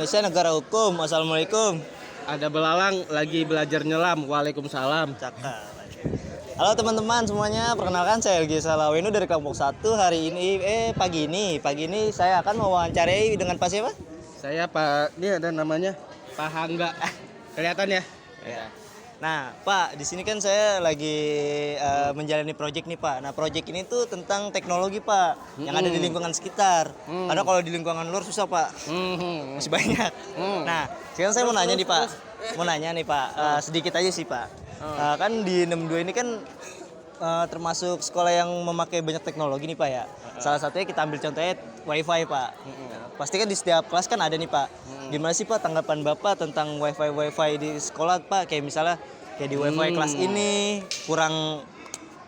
Indonesia negara hukum. Assalamualaikum. Ada belalang lagi belajar nyelam. Waalaikumsalam. Cakap. Halo teman-teman semuanya, perkenalkan saya Elgi Salawenu dari kelompok 1. Hari ini pagi ini saya akan mewawancarai dengan Pak siapa? Saya Pak, ini ada namanya Pak Hangga. Kelihatan ya? Ya. Nah, Pak, di sini kan saya lagi menjalani proyek nih, Pak. Nah, proyek ini tuh tentang teknologi, Pak, yang ada di lingkungan sekitar. Karena kalau di lingkungan luar susah, Pak. Masih banyak. Nah, sekarang saya mau nanya nih, Pak. Sedikit aja sih, Pak. Kan di 62 ini kan termasuk sekolah yang memakai banyak teknologi nih, Pak ya. Salah satunya kita ambil contohnya WiFi, Pak. Pasti kan di setiap kelas kan ada nih, Pak. Gimana sih, Pak, tanggapan Bapak tentang WiFi di sekolah, Pak? Kayak misalnya kayak di WiFi kelas ini kurang,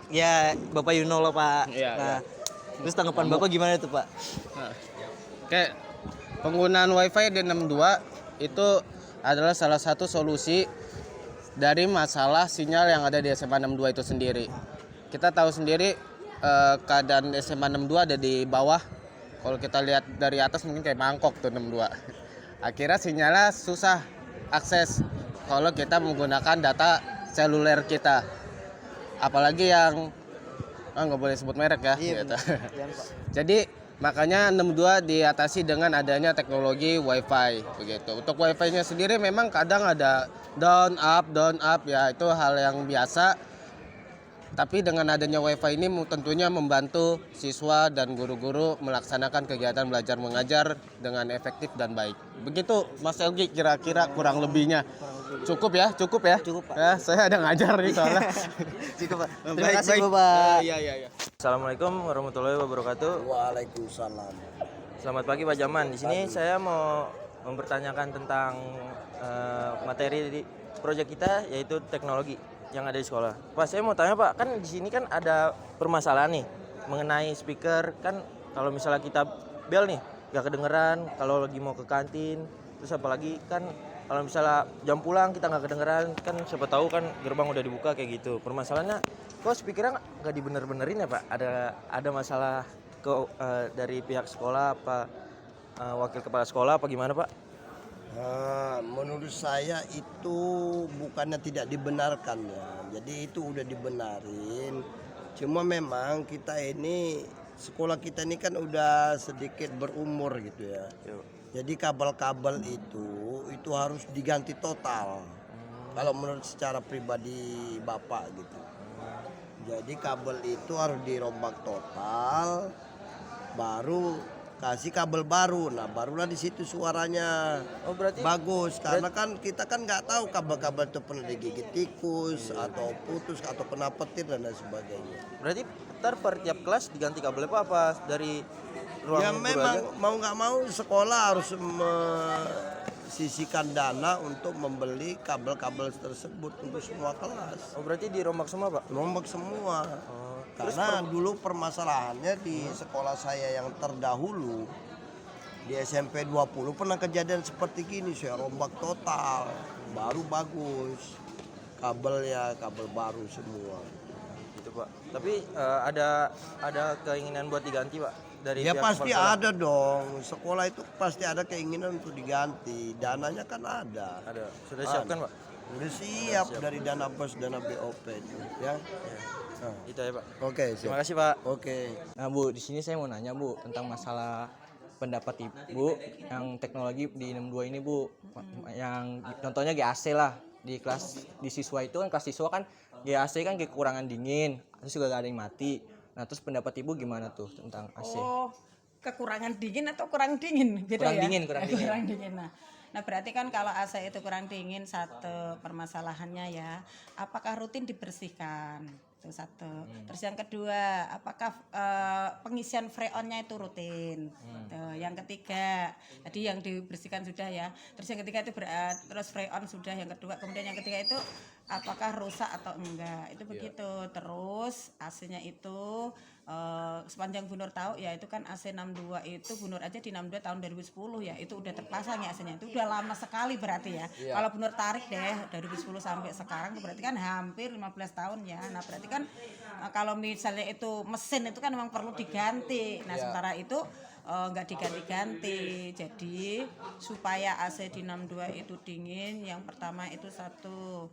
ya Bapak loh, Pak. Iya, nah, terus tanggapan Bapak gimana tuh, Pak? Kayak penggunaan WiFi di 62 itu adalah salah satu solusi dari masalah sinyal yang ada di SMA 62 itu sendiri. Kita tahu sendiri keadaan SMA 62 ada di bawah. Kalau kita lihat dari atas mungkin kayak mangkok tuh 62. Akhirnya sinyalnya susah akses kalau kita menggunakan data seluler kita. Apalagi yang nggak boleh sebut merek ya. Iya, gitu. Jadi makanya 62 diatasi dengan adanya teknologi WiFi begitu. Untuk WiFi-nya sendiri memang kadang ada down up ya, itu hal yang biasa. Tapi dengan adanya WiFi ini tentunya membantu siswa dan guru-guru melaksanakan kegiatan belajar mengajar dengan efektif dan baik. Begitu Mas Elgi, kira-kira kurang lebihnya. Cukup ya? Cukup, Pak. Ya, saya ada ngajar nih soalnya. Cukup, Pak. Terima kasih, Bapak. Iya. Assalamualami warahmatullahi wabarakatuh. Waalaikumsalam. Selamat pagi, Pak Jaman. Di sini saya mau mempertanyakan tentang materi di proyek kita, yaitu teknologi yang ada di sekolah. Pak, saya mau tanya, Pak, kan di sini kan ada permasalahan nih mengenai speaker. Kan kalau misalnya kita bel nih nggak kedengeran kalau lagi mau ke kantin. Terus apalagi kan kalau misalnya jam pulang kita nggak kedengeran, kan siapa tahu kan gerbang udah dibuka kayak gitu. Permasalahannya kok speakernya nggak dibener-benerin ya, Pak? Ada masalah dari pihak sekolah apa wakil kepala sekolah apa gimana, Pak? Menurut saya itu bukannya tidak dibenarkan ya. Jadi itu udah dibenarin. Cuma memang kita ini, sekolah kita ini kan udah sedikit berumur gitu ya. Jadi kabel-kabel itu harus diganti total. Kalau menurut secara pribadi Bapak gitu. Jadi kabel itu harus dirombak total, baru kasih kabel baru. Nah, barulah di situ suaranya berarti bagus. Karena kan kita kan nggak tahu kabel-kabel itu pernah digigit tikus atau putus atau kena petir dan lain sebagainya. Berarti ntar per tiap kelas diganti kabel apa dari ruang Ya guru memang aja? mau nggak mau sekolah harus sisihkan dana untuk membeli kabel-kabel tersebut untuk semua kelas. Berarti dirombak semua, Pak? Rombak semua. Karena dulu permasalahannya di sekolah saya yang terdahulu di SMP 20 pernah kejadian seperti gini, saya rombak total, baru bagus. Kabelnya kabel baru semua. Gitu, Pak. Tapi ada keinginan buat diganti, Pak? Dari Ya pihak pasti sekolah? ada dong. Sekolah itu pasti ada keinginan untuk diganti. Dananya kan ada. Ada. Sudah siapkan, Pak? Udah siap dari dana BOS, dana BOP itu, ya. Nah, Itu ya, Pak. Oke, Terima siap. kasih, Pak. Oke. Nah, Bu, di sini saya mau nanya, Bu, tentang masalah pendapat Ibu yang teknologi di 62 ini, Bu. Yang contohnya GAC lah. Di kelas di siswa itu kan, kelas siswa kan GAC kan kekurangan dingin, terus juga gak ada yang mati. Nah, terus pendapat Ibu gimana tuh tentang AC? Oh, kekurangan dingin atau kurang dingin? Beda Kurang ya? dingin. Kurang dingin. Nah, berarti kan kalau AC itu kurang dingin, satu permasalahannya ya, apakah rutin dibersihkan? Itu satu. Terus yang kedua, apakah pengisian freonnya itu rutin? Tuh, yang ketiga, tadi yang dibersihkan sudah ya. Terus yang ketiga itu terus freon sudah. Yang kedua, kemudian yang ketiga itu apakah rusak atau enggak? Itu begitu. Terus AC-nya itu sepanjang Bu Nur tahu ya, itu kan AC 62 itu Bu Nur aja di 62 tahun 2010 ya, itu udah terpasang ya AC-nya. Itu udah lama sekali berarti ya. Kalau Bu Nur tarik deh dari 2010 sampai sekarang itu berarti kan hampir 15 tahun ya. Nah, berarti kan kalau misalnya itu mesin itu kan memang perlu diganti. Nah, sementara itu nggak diganti-ganti. Jadi supaya AC di 62 itu dingin, yang pertama itu satu,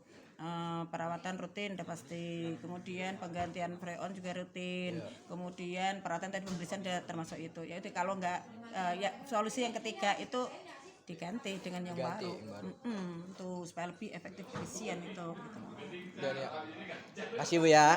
perawatan rutin udah pasti, kemudian penggantian freon juga rutin, kemudian perawatan tadi pembersihan udah termasuk itu. Yaitu kalau nggak ya solusi yang ketiga itu diganti dengan yang baru. Tuh supaya lebih efektif efisien itu gitu. Dan ya. Makasih Bu ya.